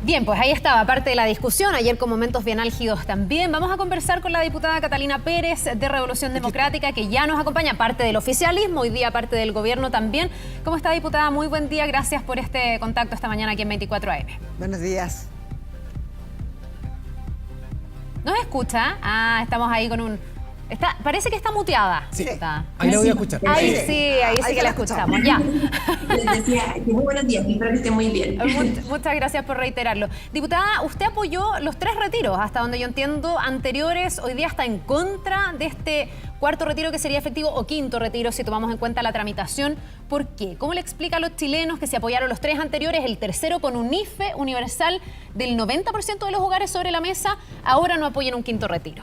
Bien, pues ahí estaba parte de la discusión, ayer con momentos bien álgidos también. Vamos a conversar con la diputada Catalina Pérez de Revolución Democrática, que ya nos acompaña, parte del oficialismo, hoy día parte del gobierno también. ¿Cómo está, diputada? Muy buen día, gracias por este contacto esta mañana aquí en 24 AM. Buenos días. ¿Nos escucha? Ah, estamos ahí con un... parece que está muteada. Sí, ahí la voy a escuchar. Ahí sí que la escuchamos, ya. Les decía, muy buenos días, espero que esté muy bien. Muchas gracias por reiterarlo. Diputada, usted apoyó los 3 retiros, hasta donde yo entiendo, anteriores. Hoy día está en contra de este cuarto retiro que sería efectivo, o quinto retiro si tomamos en cuenta la tramitación. ¿Por qué? ¿Cómo le explica a los chilenos que se apoyaron los 3 anteriores, el tercero con un IFE universal del 90% de los hogares sobre la mesa, ahora no apoyan un quinto retiro?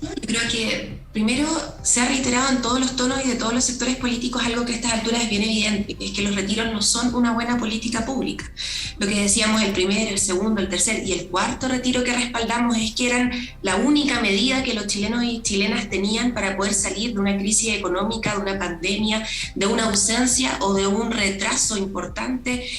Yo creo que primero se ha reiterado en todos los tonos y de todos los sectores políticos algo que a estas alturas es bien evidente, que es que los retiros no son una buena política pública. Lo que decíamos, el primero, el segundo, el tercer y el cuarto retiro que respaldamos es que eran la única medida que los chilenos y chilenas tenían para poder salir de una crisis económica, de una pandemia, de una ausencia o de un retraso importante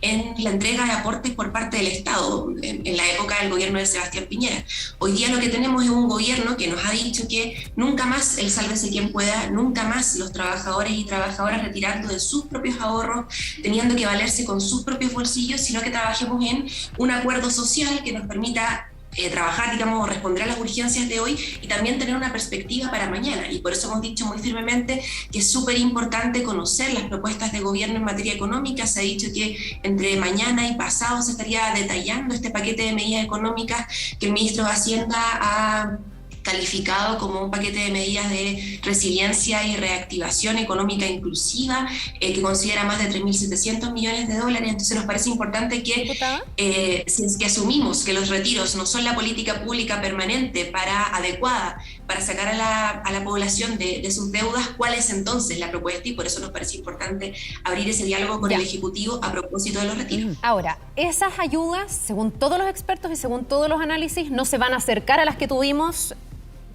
en la entrega de aportes por parte del Estado, en la época del gobierno de Sebastián Piñera. Hoy día lo que tenemos es un gobierno que nos ha dicho que nunca más el sálvese quien pueda, nunca más los trabajadores y trabajadoras retirando de sus propios ahorros, teniendo que valerse con sus propios bolsillos, sino que trabajemos en un acuerdo social que nos permita trabajar, digamos, responder a las urgencias de hoy y también tener una perspectiva para mañana. Y por eso hemos dicho muy firmemente que es súper importante conocer las propuestas de gobierno en materia económica. Se ha dicho que entre mañana y pasado se estaría detallando este paquete de medidas económicas que el ministro de Hacienda ha calificado como un paquete de medidas de resiliencia y reactivación económica inclusiva, que considera más de 3.700 millones de dólares. Entonces nos parece importante que, si es que asumimos que los retiros no son la política pública permanente adecuada para sacar a la población de sus deudas, ¿cuál es entonces la propuesta? Y por eso nos parece importante abrir ese diálogo con el Ejecutivo a propósito de los retiros. Ahora, esas ayudas, según todos los expertos y según todos los análisis, no se van a acercar a las que tuvimos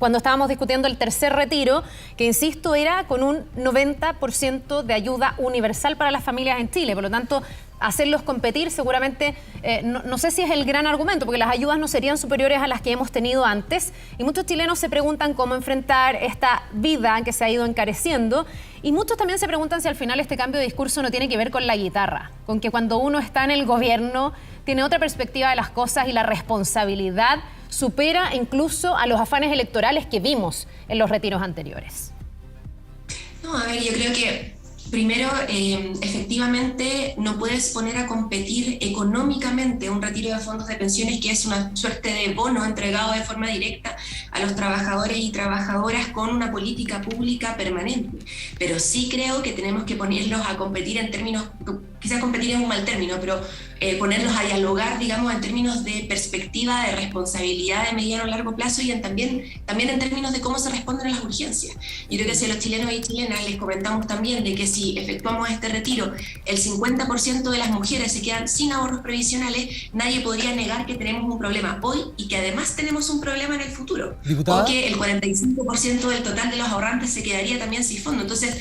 cuando estábamos discutiendo el tercer retiro, que insisto, era con un 90% de ayuda universal para las familias en Chile. Por lo tanto, hacerlos competir seguramente, no sé si es el gran argumento, porque las ayudas no serían superiores a las que hemos tenido antes. Y muchos chilenos se preguntan cómo enfrentar esta vida que se ha ido encareciendo. Y muchos también se preguntan si al final este cambio de discurso no tiene que ver con la guitarra, con que cuando uno está en el gobierno tiene otra perspectiva de las cosas y la responsabilidad supera incluso a los afanes electorales que vimos en los retiros anteriores. No, a ver, yo creo que primero, efectivamente, no puedes poner a competir económicamente un retiro de fondos de pensiones, que es una suerte de bono entregado de forma directa a los trabajadores y trabajadoras, con una política pública permanente. Pero sí creo que tenemos que ponerlos a competir en términos, quizás competir es un mal término, pero ponerlos a dialogar, digamos, en términos de perspectiva, de responsabilidad de mediano a largo plazo y también en términos de cómo se responden a las urgencias. Yo creo que si a los chilenos y chilenas les comentamos también de que si efectuamos este retiro, el 50% de las mujeres se quedan sin ahorros previsionales, nadie podría negar que tenemos un problema hoy y que además tenemos un problema en el futuro. ¿Diputada? O que el 45% del total de los ahorrantes se quedaría también sin fondo. Entonces,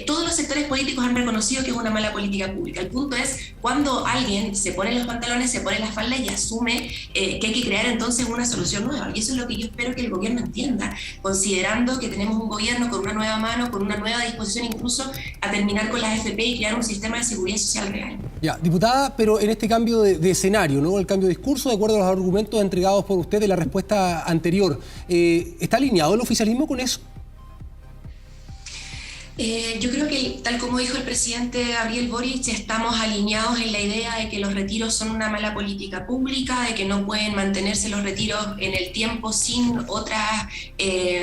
todos los sectores políticos han reconocido que es una mala política pública. El punto es cuando alguien se pone los pantalones, se pone la falda y asume que hay que crear entonces una solución nueva. Y eso es lo que yo espero que el gobierno entienda, considerando que tenemos un gobierno con una nueva mano, con una nueva disposición incluso a terminar con las AFP y crear un sistema de seguridad social real. Ya, diputada, pero en este cambio de escenario, ¿no? El cambio de discurso, de acuerdo a los argumentos entregados por usted de la respuesta anterior, ¿está alineado el oficialismo con eso? Yo creo que, tal como dijo el presidente Gabriel Boric, estamos alineados en la idea de que los retiros son una mala política pública, de que no pueden mantenerse los retiros en el tiempo sin otra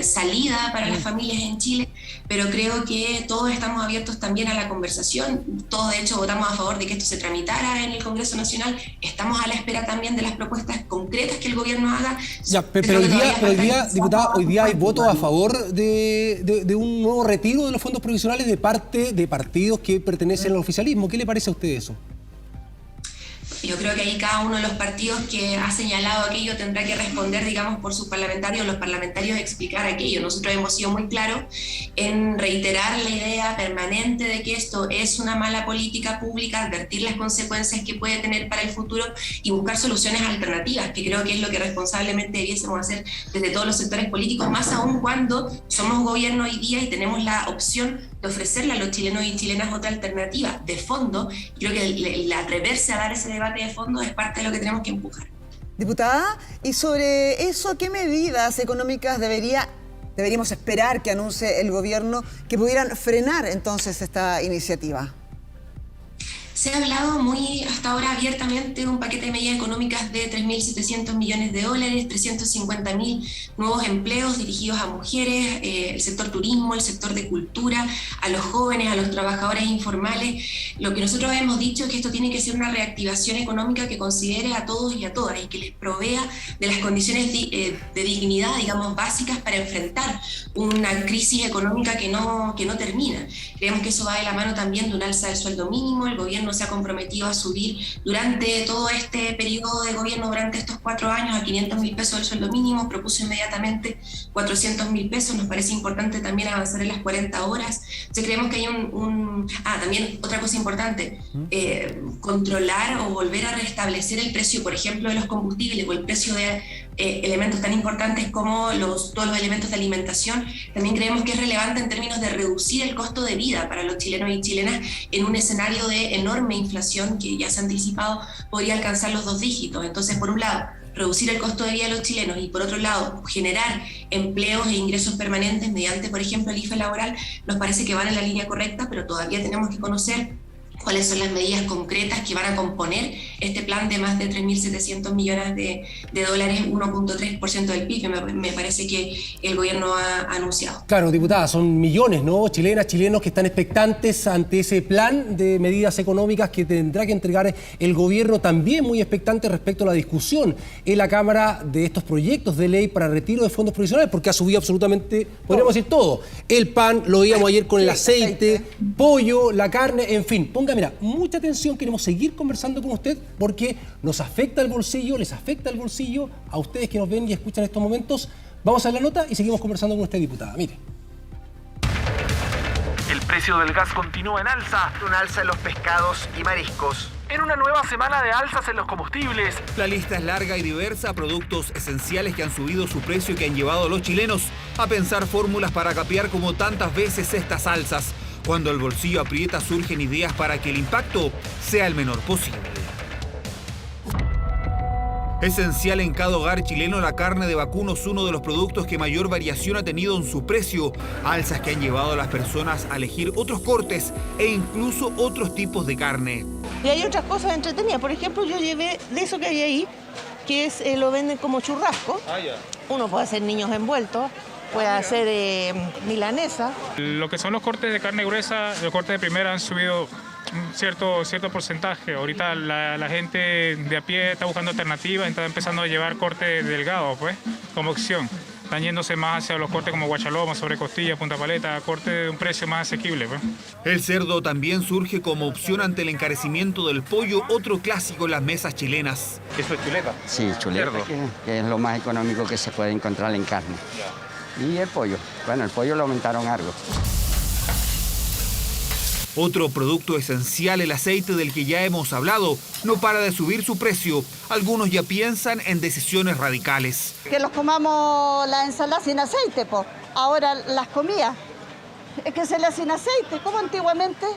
salida para las familias en Chile, pero creo que todos estamos abiertos también a la conversación. Todos, de hecho, votamos a favor de que esto se tramitara en el Congreso Nacional. Estamos a la espera también de las propuestas concretas que el gobierno haga. Ya, pero hoy día, diputada, hoy día hay votos a favor de un nuevo retiro de los fondos provisionales de parte de partidos que pertenecen al oficialismo. ¿Qué le parece a usted eso? Yo creo que ahí cada uno de los partidos que ha señalado aquello tendrá que responder, digamos, por sus parlamentarios, los parlamentarios explicar aquello. Nosotros hemos sido muy claros en reiterar la idea permanente de que esto es una mala política pública, advertir las consecuencias que puede tener para el futuro y buscar soluciones alternativas, que creo que es lo que responsablemente debiésemos hacer desde todos los sectores políticos, más aún cuando somos gobierno hoy día y tenemos la opción de ofrecerle a los chilenos y chilenas otra alternativa de fondo. Creo que el atreverse a dar ese debate de fondo es parte de lo que tenemos que empujar. Diputada, y sobre eso, ¿qué medidas económicas deberíamos esperar que anuncie el gobierno que pudieran frenar entonces esta iniciativa? Se ha hablado hasta ahora abiertamente de un paquete de medidas económicas de 3.700 millones de dólares, 350.000 nuevos empleos dirigidos a mujeres, el sector turismo, el sector de cultura, a los jóvenes, a los trabajadores informales. Lo que nosotros hemos dicho es que esto tiene que ser una reactivación económica que considere a todos y a todas y que les provea de las condiciones de dignidad, digamos, básicas para enfrentar una crisis económica que no termina. Creemos que eso va de la mano también de un alza del sueldo mínimo. El gobierno se ha comprometido a subir durante todo este periodo de gobierno, durante estos 4 años, a 500.000 pesos el sueldo mínimo, propuso inmediatamente 400.000 pesos, nos parece importante también avanzar en las 40 horas. Entonces creemos que hay también otra cosa importante, controlar o volver a restablecer el precio, por ejemplo, de los combustibles o el precio de elementos tan importantes como todos los elementos de alimentación. También creemos que es relevante en términos de reducir el costo de vida para los chilenos y chilenas en un escenario de enorme inflación que ya se ha anticipado podría alcanzar los 2 dígitos. Entonces, por un lado, reducir el costo de vida de los chilenos y por otro lado, generar empleos e ingresos permanentes mediante, por ejemplo, el IFE laboral, nos parece que van en la línea correcta, pero todavía tenemos que conocer cuáles son las medidas concretas que van a componer este plan de más de 3.700 millones de dólares, 1.3% del PIB, que me parece que el gobierno ha anunciado. Claro, diputada, son millones, ¿no? Chilenas, chilenos que están expectantes ante ese plan de medidas económicas que tendrá que entregar el gobierno, también muy expectante respecto a la discusión en la Cámara de estos proyectos de ley para retiro de fondos provisionales, porque ha subido absolutamente, podríamos decir todo. El pan, lo veíamos ayer con el aceite, pollo, la carne, en fin. Mira, mucha atención, queremos seguir conversando con usted porque nos afecta el bolsillo, les afecta el bolsillo a ustedes que nos ven y escuchan en estos momentos. Vamos a ver la nota y seguimos conversando con usted, diputada. Mire. El precio del gas continúa en alza, un alza en los pescados y mariscos. En una nueva semana de alzas en los combustibles. La lista es larga y diversa, productos esenciales que han subido su precio y que han llevado a los chilenos a pensar fórmulas para capear como tantas veces estas alzas. Cuando el bolsillo aprieta, surgen ideas para que el impacto sea el menor posible. Esencial en cada hogar chileno, la carne de vacuno es uno de los productos que mayor variación ha tenido en su precio. Alzas que han llevado a las personas a elegir otros cortes e incluso otros tipos de carne. Y hay otras cosas entretenidas. Por ejemplo, yo llevé de eso que hay ahí, que es lo venden como churrasco. Uno puede hacer niños envueltos. Puede hacer milanesa. Lo que son los cortes de carne gruesa, los cortes de primera han subido un cierto porcentaje. Ahorita la gente de a pie está buscando alternativas, está empezando a llevar cortes delgados, pues, como opción. Están yéndose más hacia los cortes como guachaloma, sobrecostilla, punta paleta, cortes de un precio más asequible, pues. El cerdo también surge como opción ante el encarecimiento del pollo, otro clásico en las mesas chilenas. ¿Eso es chuleta? Sí, chuleta, que es lo más económico que se puede encontrar en carne. Y el pollo. Bueno, el pollo lo aumentaron algo. Otro producto esencial, el aceite del que ya hemos hablado, no para de subir su precio. Algunos ya piensan en decisiones radicales. Que los comamos la ensalada sin aceite, pues. Ahora las comidas. Es que se le hacen aceite, como antiguamente.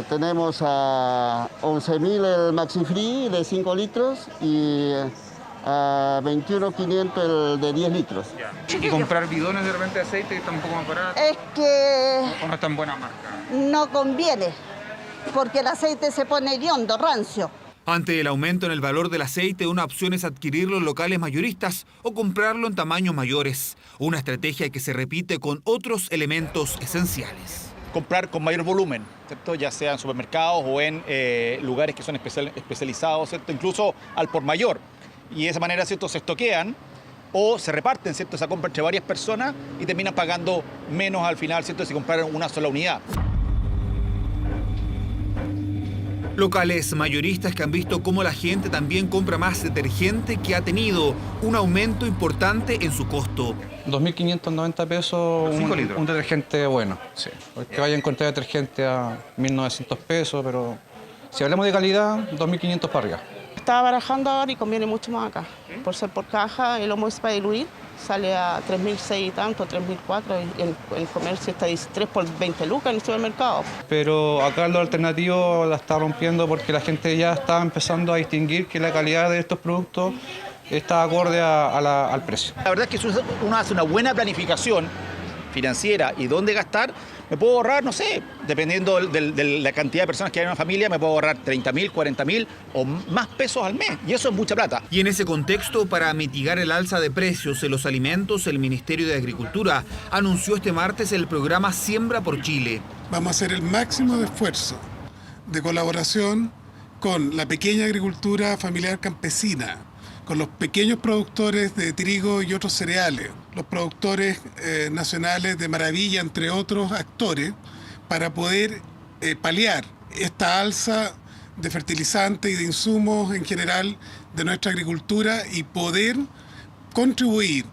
Tenemos a 11.000 el Maxi Free de 5 litros y a 21.500 el de 10 litros. Y comprar bidones de repente de aceite que están un poco más baratos. Es que ¿O no es tan buena marca? no conviene, porque el aceite se pone hediondo, rancio. Ante el aumento en el valor del aceite, una opción es adquirirlo en locales mayoristas o comprarlo en tamaños mayores. Una estrategia que se repite con otros elementos esenciales. Comprar con mayor volumen, ¿cierto? Ya sea en supermercados o en lugares que son especializados, ¿cierto? Incluso al por mayor. Y de esa manera, ¿cierto?, se estoquean o se reparten, ¿cierto?, esa compra entre varias personas y terminan pagando menos al final, ¿cierto?, si compraron una sola unidad. Locales mayoristas que han visto cómo la gente también compra más detergente, que ha tenido un aumento importante en su costo. 2.590 pesos un detergente bueno. Sí. Que vaya a encontrar detergente a 1.900 pesos, pero si hablamos de calidad, 2.500 para arriba. Estaba barajando ahora y conviene mucho más acá. Por ser por caja, el Omo para diluir sale a 3.600 y tanto, 3.400, y el comercio está 13 por 20 lucas en el supermercado. Pero acá lo alternativo la está rompiendo porque la gente ya está empezando a distinguir que la calidad de estos productos está acorde al precio. La verdad es que si uno hace una buena planificación financiera y dónde gastar, me puedo ahorrar, no sé, dependiendo de la cantidad de personas que hay en una familia, me puedo ahorrar 30.000, 40.000 o más pesos al mes. Y eso es mucha plata. Y en ese contexto, para mitigar el alza de precios en los alimentos, el Ministerio de Agricultura anunció este martes el programa Siembra por Chile. Vamos a hacer el máximo de esfuerzo de colaboración con la pequeña agricultura familiar campesina, con los pequeños productores de trigo y otros cereales, los productores nacionales de maravilla, entre otros actores, para poder paliar esta alza de fertilizantes y de insumos en general de nuestra agricultura y poder contribuir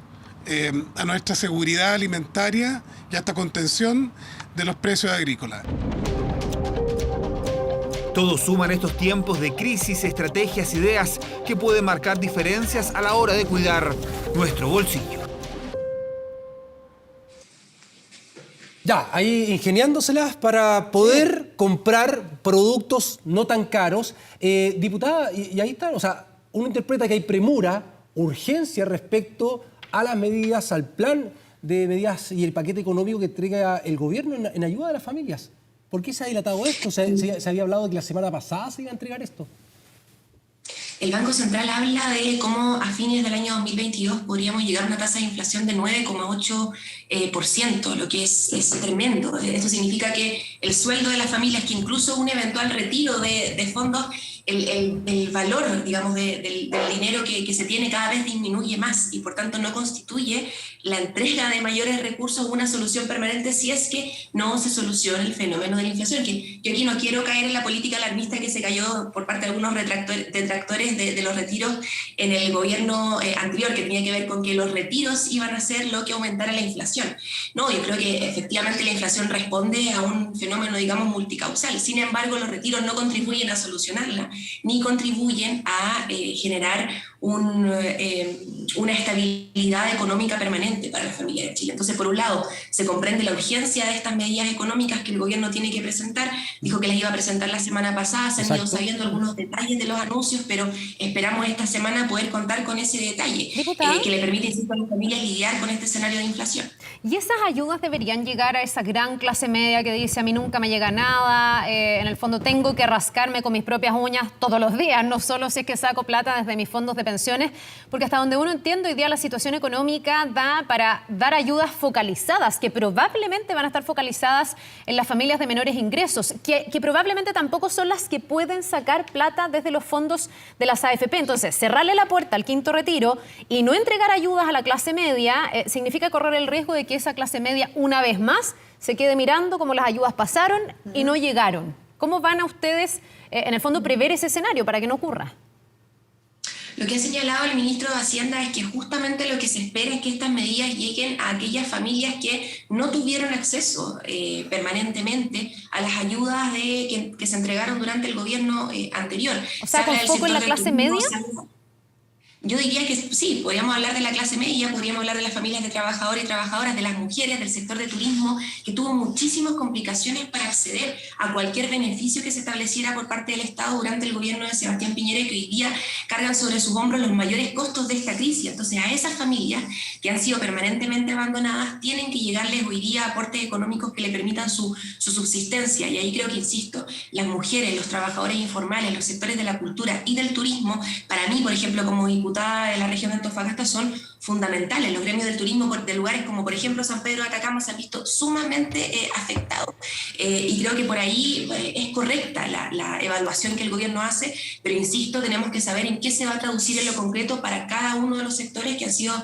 a nuestra seguridad alimentaria y a esta contención de los precios agrícolas. Todos suman estos tiempos de crisis, estrategias, ideas que pueden marcar diferencias a la hora de cuidar nuestro bolsillo. Ya, ahí ingeniándoselas para poder comprar productos no tan caros. Diputada, y ahí está, o sea, uno interpreta que hay premura, urgencia respecto a las medidas, al plan de medidas y el paquete económico que entrega el gobierno en ayuda a las familias. ¿Por qué se ha dilatado esto? ¿Se había hablado de que la semana pasada se iba a entregar esto? El Banco Central habla de cómo a fines del año 2022 podríamos llegar a una tasa de inflación de 9,8%, lo que es tremendo. Esto significa que el sueldo de las familias, que incluso un eventual retiro de fondos, el valor, digamos, del dinero que se tiene cada vez disminuye más y por tanto no constituye la entrega de mayores recursos una solución permanente si es que no se soluciona el fenómeno de la inflación. Que yo aquí no quiero caer en la política alarmista que se cayó por parte de algunos detractores de los retiros en el gobierno anterior, que tenía que ver con que los retiros iban a ser lo que aumentara la inflación. No, yo creo que efectivamente la inflación responde a un fenómeno, digamos, multicausal. Sin embargo, los retiros no contribuyen a solucionarla, ni contribuyen a generar una estabilidad económica permanente para la familia de Chile. Entonces, por un lado, se comprende la urgencia de estas medidas económicas que el gobierno tiene que presentar. Dijo que las iba a presentar la semana pasada, se han ido sabiendo algunos detalles de los anuncios, pero esperamos esta semana poder contar con ese detalle que le permite, insisto, a las familias lidiar con este escenario de inflación. ¿Y esas ayudas deberían llegar a esa gran clase media que dice a mí nunca me llega nada, en el fondo tengo que rascarme con mis propias uñas todos los días, no solo si es que saco plata desde mis fondos de pensiones? Porque hasta donde uno entiende hoy día la situación económica da para dar ayudas focalizadas, que probablemente van a estar focalizadas en las familias de menores ingresos, que probablemente tampoco son las que pueden sacar plata desde los fondos de las AFP. Entonces, cerrarle la puerta al quinto retiro y no entregar ayudas a la clase media significa correr el riesgo de que esa clase media, una vez más, se quede mirando cómo las ayudas pasaron y no llegaron. ¿Cómo van a ustedes, en el fondo, prever ese escenario para que no ocurra? Lo que ha señalado el ministro de Hacienda es que justamente lo que se espera es que estas medidas lleguen a aquellas familias que no tuvieron acceso permanentemente a las ayudas que se entregaron durante el gobierno anterior. O sea, con foco en la clase media. Yo diría que sí, podríamos hablar de la clase media, podríamos hablar de las familias de trabajadores y trabajadoras, de las mujeres, del sector de turismo, que tuvo muchísimas complicaciones para acceder a cualquier beneficio que se estableciera por parte del Estado durante el gobierno de Sebastián Piñera, y que hoy día cargan sobre sus hombros los mayores costos de esta crisis. Entonces, a esas familias que han sido permanentemente abandonadas, tienen que llegarles hoy día aportes económicos que le permitan su subsistencia. Y ahí creo que, insisto, las mujeres, los trabajadores informales, los sectores de la cultura y del turismo, para mí, por ejemplo, como diputada de la región de Antofagasta, son fundamentales. Los gremios del turismo de lugares como por ejemplo San Pedro de Atacama se han visto sumamente afectados, y creo que por ahí es correcta la evaluación que el gobierno hace, pero insisto, tenemos que saber en qué se va a traducir en lo concreto para cada uno de los sectores que han sido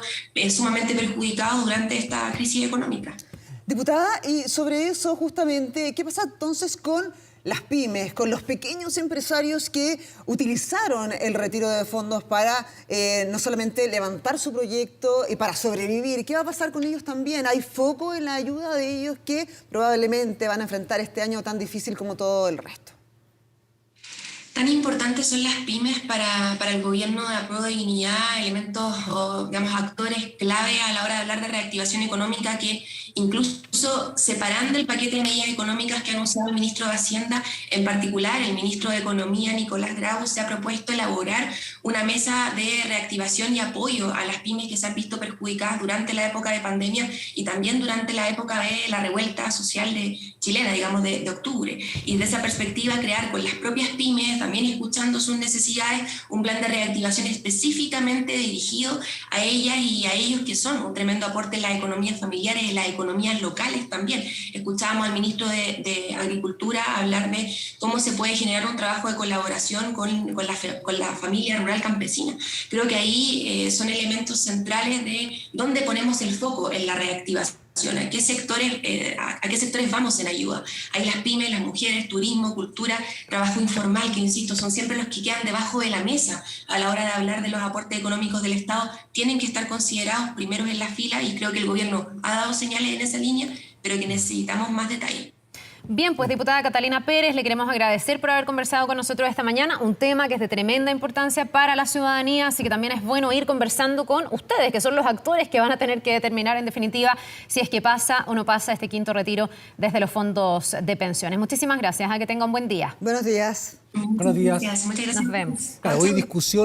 sumamente perjudicados durante esta crisis económica. Diputada, y sobre eso justamente, ¿qué pasa entonces con las pymes, con los pequeños empresarios que utilizaron el retiro de fondos para no solamente levantar su proyecto y para sobrevivir. ¿Qué va a pasar con ellos también? ¿Hay foco en la ayuda de ellos que probablemente van a enfrentar este año tan difícil como todo el resto? Tan importantes son las pymes para el gobierno de Apruebo Dignidad, elementos o, digamos, actores clave a la hora de hablar de reactivación económica, que incluso separando el paquete de medidas económicas que ha anunciado el ministro de Hacienda, en particular el ministro de Economía, Nicolás Grau, se ha propuesto elaborar una mesa de reactivación y apoyo a las pymes que se han visto perjudicadas durante la época de pandemia y también durante la época de la revuelta social chilena, digamos, de octubre. Y desde esa perspectiva crear con las propias pymes, también escuchando sus necesidades, un plan de reactivación específicamente dirigido a ellas y a ellos, que son un tremendo aporte en las economías familiares, en las economías locales también. Escuchábamos al ministro de Agricultura hablar de cómo se puede generar un trabajo de colaboración con la familia rural campesina. Creo que ahí son elementos centrales de dónde ponemos el foco en la reactivación. ¿A qué sectores vamos en ayuda? Hay las pymes, las mujeres, turismo, cultura, trabajo informal, que insisto, son siempre los que quedan debajo de la mesa a la hora de hablar de los aportes económicos del Estado. Tienen que estar considerados primeros en la fila y creo que el gobierno ha dado señales en esa línea, pero que necesitamos más detalle. Bien, pues diputada Catalina Pérez, le queremos agradecer por haber conversado con nosotros esta mañana, un tema que es de tremenda importancia para la ciudadanía, así que también es bueno ir conversando con ustedes, que son los actores que van a tener que determinar en definitiva si es que pasa o no pasa este quinto retiro desde los fondos de pensiones. Muchísimas gracias, que tenga un buen día. Buenos días. Buenos días. Muchas gracias. Nos vemos. Hoy discusión